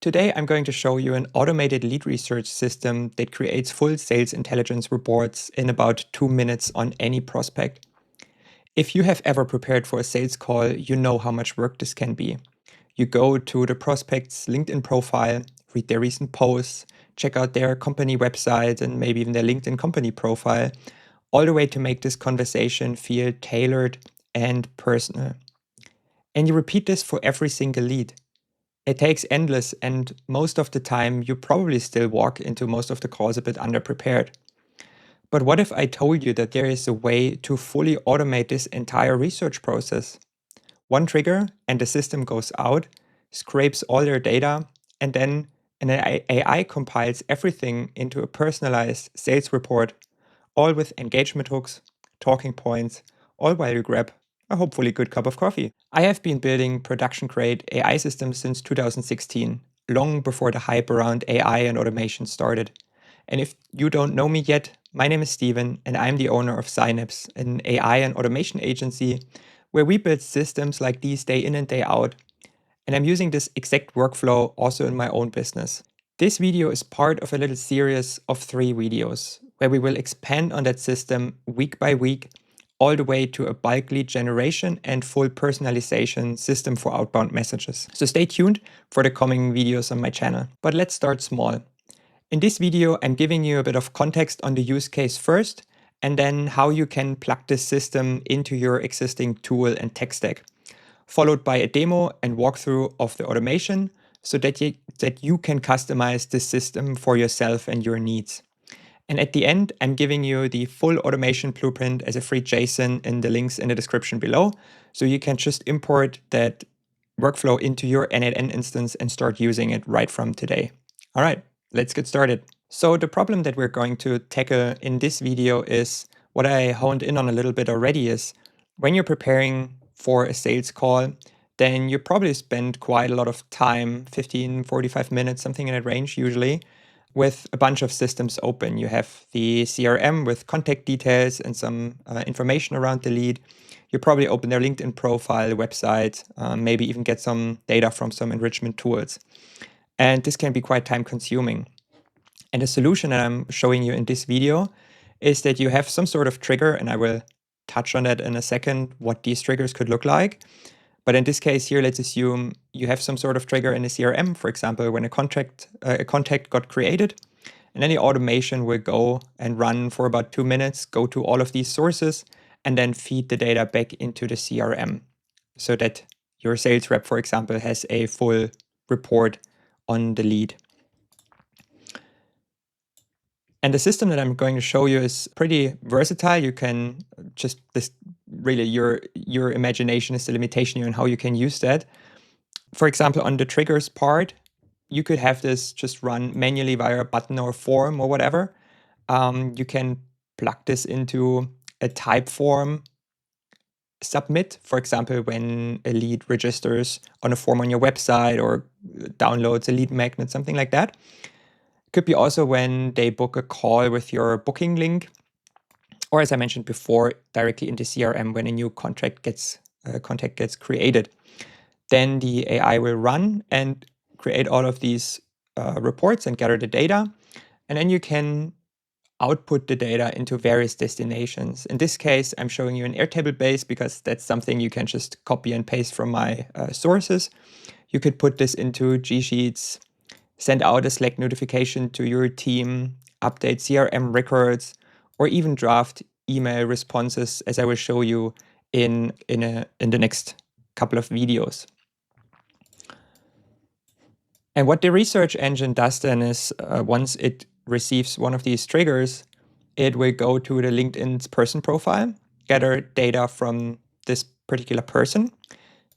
Today, I'm going to show you an automated lead research system that creates full sales intelligence reports in about 2 minutes on any prospect. If you have ever prepared for a sales call, you know how much work this can be. You go to the prospect's LinkedIn profile, read their recent posts, check out their company website and maybe even their LinkedIn company profile, all the way to make this conversation feel tailored and personal. And you repeat this for every single lead. It takes endless, and most of the time you probably still walk into most of the calls a bit underprepared. But what if I told you that there is a way to fully automate this entire research process? One trigger and the system goes out, scrapes all your data, and then an AI compiles everything into a personalized sales report, all with engagement hooks, talking points, all while you grab a hopefully good cup of coffee. I have been building production-grade AI systems since 2016, long before the hype around AI and automation started. And if you don't know me yet, my name is Steven, and I'm the owner of Synapse, an AI and automation agency where we build systems like these day in and day out. And I'm using this exact workflow also in my own business. This video is part of a little series of 3 videos where we will expand on that system week by week, all the way to a bulk lead generation and full personalization system for outbound messages. So stay tuned for the coming videos on my channel. But let's start small. In this video, I'm giving you a bit of context on the use case first, and then how you can plug this system into your existing tool and tech stack, followed by a demo and walkthrough of the automation so that you can customize the system for yourself and your needs. And at the end, I'm giving you the full automation blueprint as a free JSON in the links in the description below, so you can just import that workflow into your n8n instance and start using it right from today. All right, let's get started. So the problem that we're going to tackle in this video is what I honed in on a little bit already is when you're preparing for a sales call, then you probably spend quite a lot of time, 15, 45 minutes, something in that range usually, with a bunch of systems open. You have the CRM with contact details and some information around the lead. You probably open their LinkedIn profile, website, maybe even get some data from some enrichment tools. And this can be quite time consuming. And the solution that I'm showing you in this video is that you have some sort of trigger, and I will touch on that in a second, what these triggers could look like. But in this case here, let's assume you have some sort of trigger in a CRM, for example, when a contact got created, and then the automation will go and run for about 2 minutes, go to all of these sources, and then feed the data back into the CRM so that your sales rep, for example, has a full report on the lead. And the system that I'm going to show you is pretty versatile. You can just, really your imagination is the limitation here on how you can use that. For example, on the triggers part, you could have this just run manually via a button or form or whatever. You can plug this into a type form submit, for example, when a lead registers on a form on your website or downloads a lead magnet, something like that. Could be also when they book a call with your booking link, or as I mentioned before, directly into CRM when a new contact gets created. Then the AI will run and create all of these reports and gather the data, and then you can output the data into various destinations. In this case, I'm showing you an Airtable base because that's something you can just copy and paste from my sources. You could put this into G Sheets, send out a Slack notification to your team, update CRM records, or even draft email responses, as I will show you in the next couple of videos. And what the research engine does then is once it receives one of these triggers, it will go to the LinkedIn's person profile, gather data from this particular person.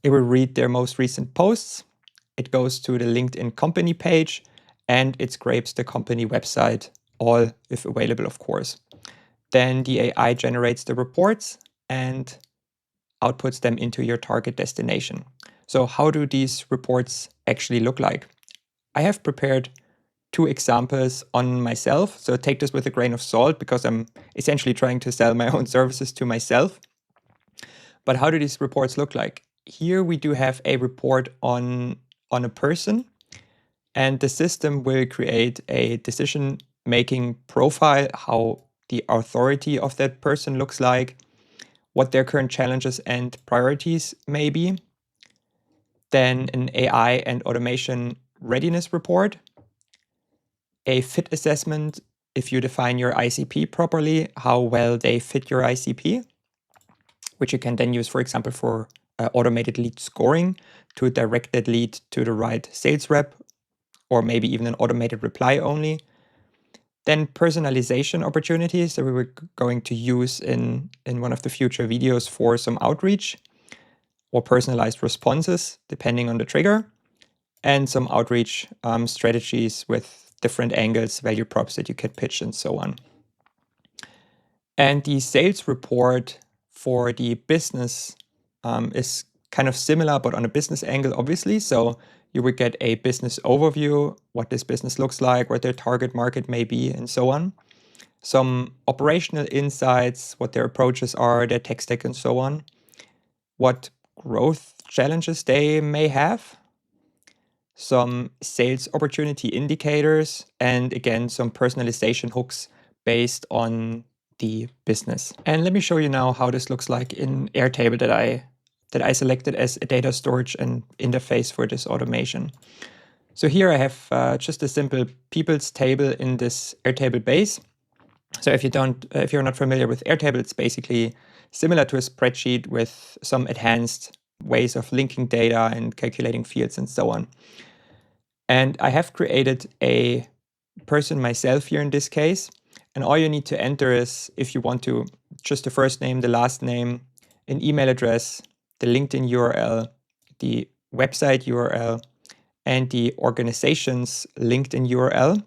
It will read their most recent posts. It goes to the LinkedIn company page, and it scrapes the company website, all if available, of course. Then the AI generates the reports and outputs them into your target destination. So how do these reports actually look like? I have prepared 2 examples on myself. So take this with a grain of salt because I'm essentially trying to sell my own services to myself. But how do these reports look like? Here we do have a report on a person. And the system will create a decision-making profile, how the authority of that person looks like, what their current challenges and priorities may be. Then an AI and automation readiness report, a fit assessment if you define your ICP properly, how well they fit your ICP, which you can then use, for example, for automated lead scoring to direct that lead to the right sales rep, or maybe even an automated reply only. Then personalization opportunities that we were going to use in one of the future videos for some outreach, or personalized responses depending on the trigger, and some outreach strategies with different angles, value props that you can pitch, and so on. And the sales report for the business is kind of similar, but on a business angle, obviously. So you would get a business overview, what this business looks like, what their target market may be, and so on. Some operational insights, what their approaches are, their tech stack, and so on. What growth challenges they may have. Some sales opportunity indicators, and again, some personalization hooks based on the business. And let me show you now how this looks like in Airtable that I selected as a data storage and interface for this automation. So here I have just a simple people's table in this Airtable base. So if you're not familiar with Airtable, it's basically similar to a spreadsheet with some enhanced ways of linking data and calculating fields and so on. And I have created a person myself here in this case. And all you need to enter is, if you want to, just the first name, the last name, an email address, the LinkedIn URL, the website URL, and the organization's LinkedIn URL.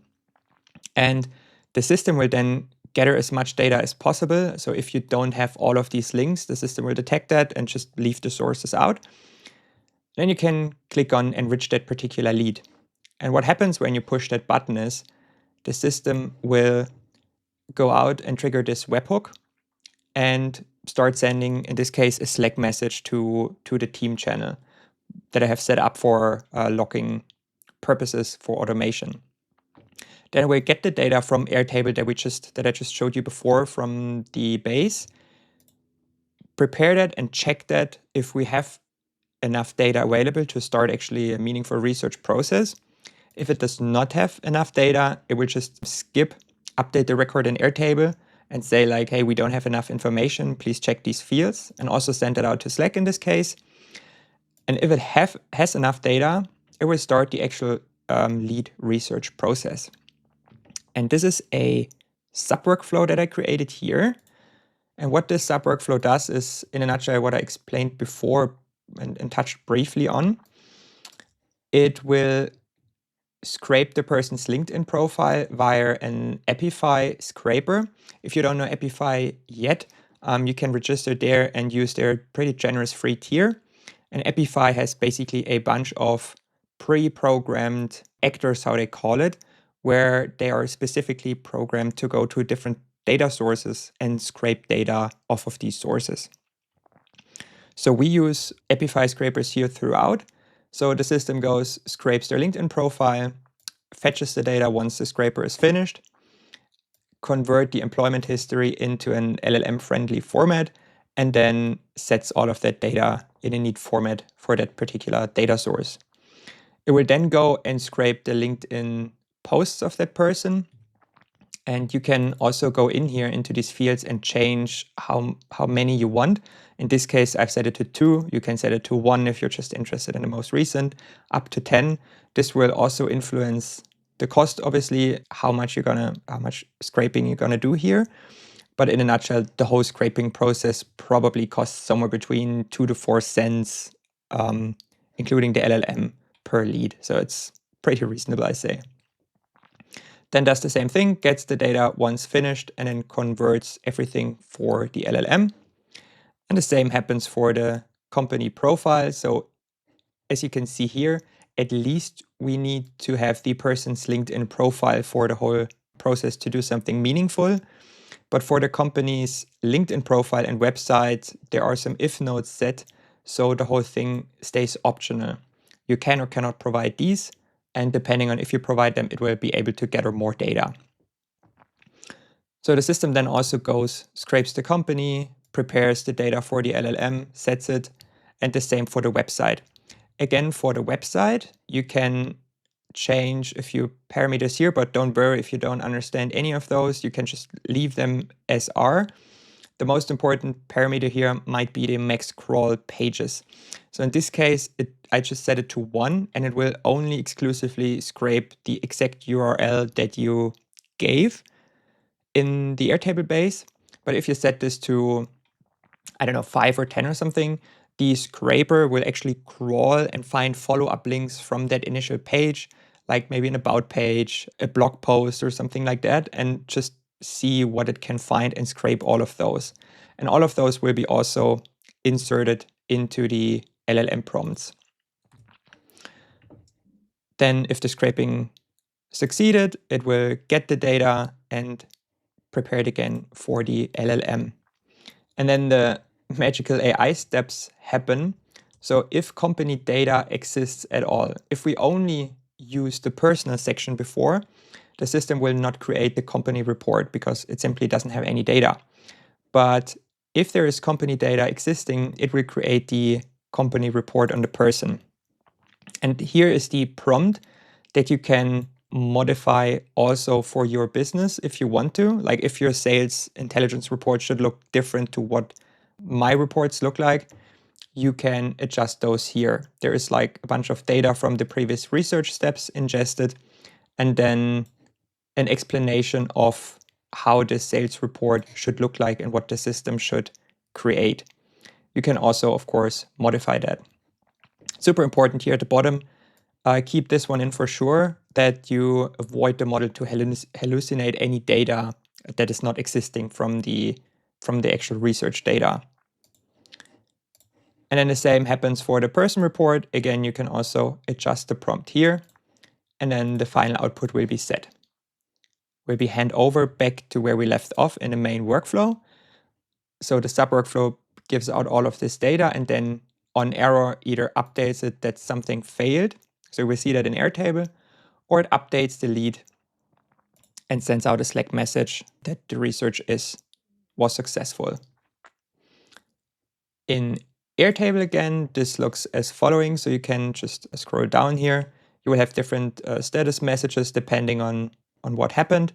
And the system will then gather as much data as possible. So if you don't have all of these links, the system will detect that and just leave the sources out. Then you can click on enrich that particular lead. And what happens when you push that button is the system will go out and trigger this webhook and start sending, in this case, a Slack message to the team channel that I have set up for logging purposes for automation. Then we get the data from Airtable that I just showed you before from the base, prepare that and check that if we have enough data available to start actually a meaningful research process. If it does not have enough data, it will just skip, update the record in Airtable and say like, hey, we don't have enough information, please check these fields, and also send it out to Slack in this case. And if it has enough data, it will start the actual lead research process. And this is a sub-workflow that I created here. And what this sub-workflow does is, in a nutshell, what I explained before and touched briefly on. It will scrape the person's LinkedIn profile via an Apify scraper. If you don't know Apify yet, you can register there and use their pretty generous free tier. And Apify has basically a bunch of pre-programmed actors, how they call it, where they are specifically programmed to go to different data sources and scrape data off of these sources. So we use Apify scrapers here throughout. So the system goes, scrapes their LinkedIn profile, fetches the data once the scraper is finished, convert the employment history into an LLM-friendly format, and then sets all of that data in a neat format for that particular data source. It will then go and scrape the LinkedIn posts of that person. And you can also go in here into these fields and change how many you want. In this case, I've set it to 2. You can set it to 1 if you're just interested in the most recent, up to 10. This will also influence the cost, obviously, how much scraping you're gonna do here. But in a nutshell, the whole scraping process probably costs somewhere between 2 to 4 cents, including the LLM per lead. So it's pretty reasonable, I say. Then does the same thing, gets the data once finished, and then converts everything for the LLM. And the same happens for the company profile. So as you can see here, at least we need to have the person's LinkedIn profile for the whole process to do something meaningful. But for the company's LinkedIn profile and website, there are some if nodes set, so the whole thing stays optional. You can or cannot provide these, And depending on if you provide them, it will be able to gather more data. So the system then also scrapes the company, prepares the data for the LLM, sets it, and the same for the website. Again, for the website, you can change a few parameters here, but don't worry if you don't understand any of those. You can just leave them as are. The most important parameter here might be the max crawl pages. So in this case, I just set it to 1, and it will only exclusively scrape the exact URL that you gave in the Airtable base. But if you set this to, I don't know, 5 or 10 or something, the scraper will actually crawl and find follow-up links from that initial page, like maybe an about page, a blog post or something like that, and just see what it can find and scrape all of those. And all of those will be also inserted into the LLM prompts. Then if the scraping succeeded, it will get the data and prepare it again for the LLM. And then the magical AI steps happen. So if company data exists at all, if we only use the personal section before, the system will not create the company report because it simply doesn't have any data. But if there is company data existing, it will create the company report on the person. And here is the prompt that you can modify also for your business if you want to. Like if your sales intelligence report should look different to what my reports look like, you can adjust those here. There is like a bunch of data from the previous research steps ingested, and then an explanation of how the sales report should look like and what the system should create. You can also, of course, modify that. Super important here at the bottom, keep this one in for sure, that you avoid the model to hallucinate any data that is not existing from the actual research data. And then the same happens for the person report. Again, you can also adjust the prompt here, and then the final output will be set. Will be hand over back to where we left off in the main workflow. So the sub workflow gives out all of this data and then on error either updates it that something failed. So we see that in Airtable, or it updates the lead and sends out a Slack message that the research was successful. In Airtable again, this looks as following. So you can just scroll down here. You will have different status messages depending on what happened.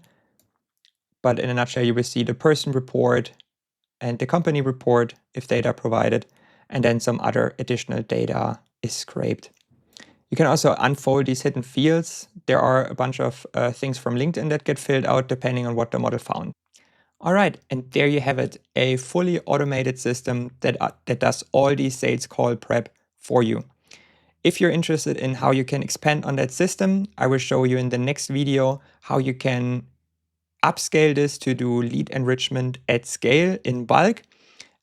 But in a nutshell, you will see the person report and the company report if data provided, and then some other additional data is scraped. You can also unfold these hidden fields. There are a bunch of things from LinkedIn that get filled out depending on what the model found. All right, and there you have it, a fully automated system that does all these sales call prep for you. If you're interested in how you can expand on that system, I will show you in the next video how you can upscale this to do lead enrichment at scale in bulk.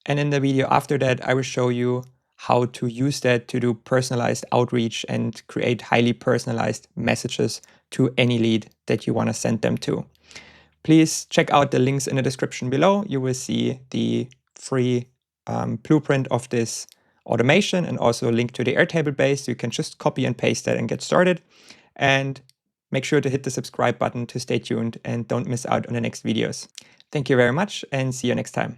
And in the video after that, I will show you how to use that to do personalized outreach and create highly personalized messages to any lead that you want to send them to. Please check out the links in the description below. You will see the free blueprint of this automation and also a link to the Airtable base. You can just copy and paste that and get started. And make sure to hit the subscribe button to stay tuned and don't miss out on the next videos. Thank you very much and see you next time.